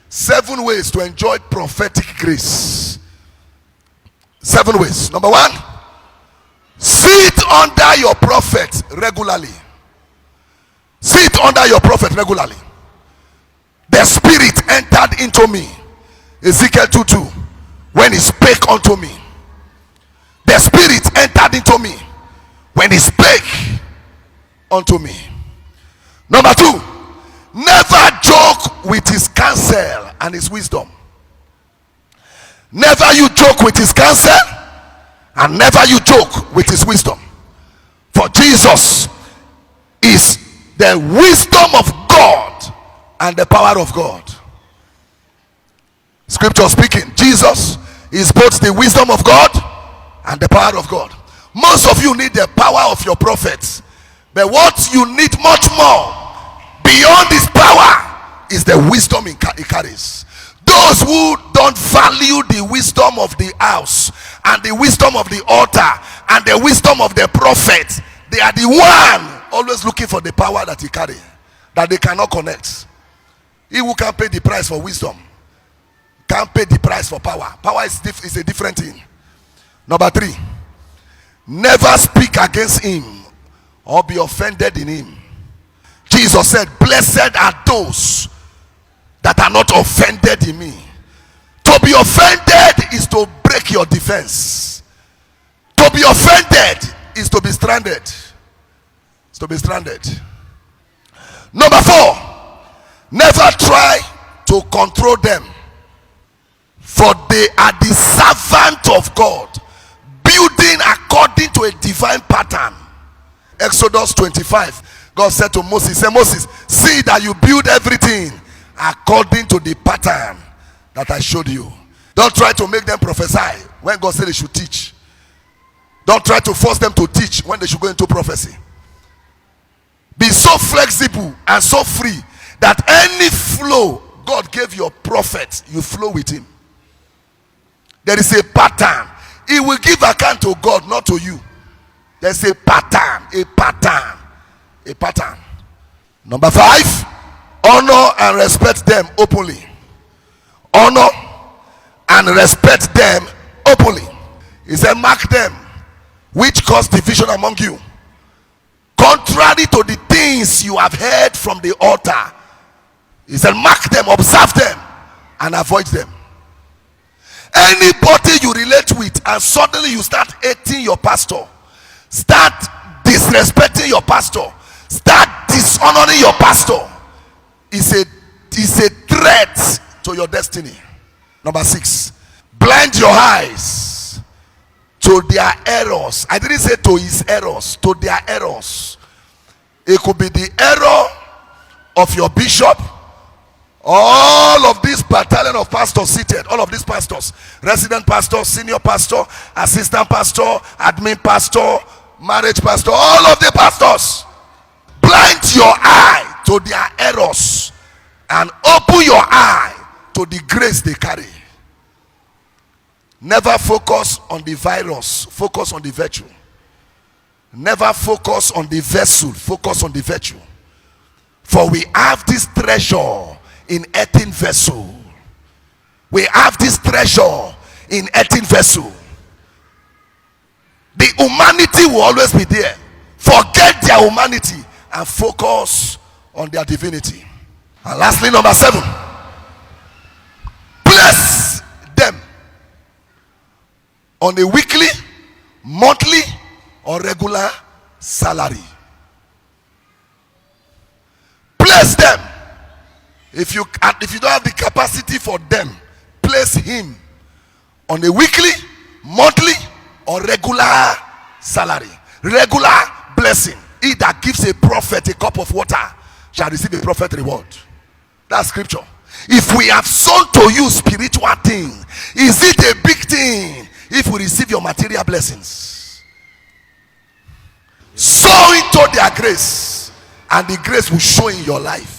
7 ways to enjoy prophetic grace. 7 ways. Number 1, sit under your prophet regularly. Sit under your prophet regularly. The spirit entered into me. Ezekiel 2:2. When he spake unto me. The spirit entered into me when he spake unto me. Number 2, never joke with his counsel and his wisdom. Never you joke with his counsel, and never you joke with his wisdom. For Jesus is the wisdom of God and the power of God. Scripture speaking, Jesus is both the wisdom of God and the power of God. Most of you need the power of your prophets, but what you need much more beyond his power is the wisdom he carries. Those who don't value the wisdom of the house and the wisdom of the altar and the wisdom of the prophet, they are the one always looking for the power that he carries, that they cannot connect. He who can pay the price for wisdom can't pay the price for power. Power is a different thing. Number 3, never speak against him or be offended in him. Jesus said, blessed are those that are not offended in me. To be offended is to break your defense. To be offended is to be stranded. It's to be stranded. Number 4, never try to control them, for they are the servant of God, building according to a divine pattern. Exodus 25, God said to Moses, say, Moses, see that you build everything according to the pattern that I showed you. Don't try to make them prophesy when God said they should teach. Don't try to force them to teach when they should go into prophecy. Be so flexible and so free that any flow God gave your prophet, you flow with him. There is a pattern. He will give account to God, not to you. There's a pattern, a pattern, a pattern. Number 5, honor and respect them openly. Honor and respect them openly. He said, mark them which cause division among you, contrary to the things you have heard from the altar. He said, mark them, observe them, and avoid them. Anybody you relate with and suddenly you start hating your pastor, start disrespecting your pastor, start dishonoring your pastor, is a threat to your destiny. Number 6, blind your eyes to their errors. I didn't say to his errors, to their errors. It could be the error of your bishop. All of this battalion of pastors seated, all of these pastors, resident pastor, senior pastor, assistant pastor, admin pastor, marriage pastor, all of the pastors, blind your eye to their errors and open your eye to the grace they carry. Never focus on the virus, focus on the virtue. Never focus on the vessel, focus on the virtue. For we have this treasure in earthen vessel. We have this treasure in earthen vessel. The humanity will always be there. Forget their humanity and focus on their divinity. And lastly, number 7, bless them on a weekly, monthly, or regular salary. Bless them. If you don't have the capacity for them, place him on a weekly, monthly, or regular salary. Regular blessing. He that gives a prophet a cup of water shall receive a prophet reward. That's scripture. If we have sown to you spiritual thing, is it a big thing if we receive your material blessings? Sow into their grace, and the grace will show in your life.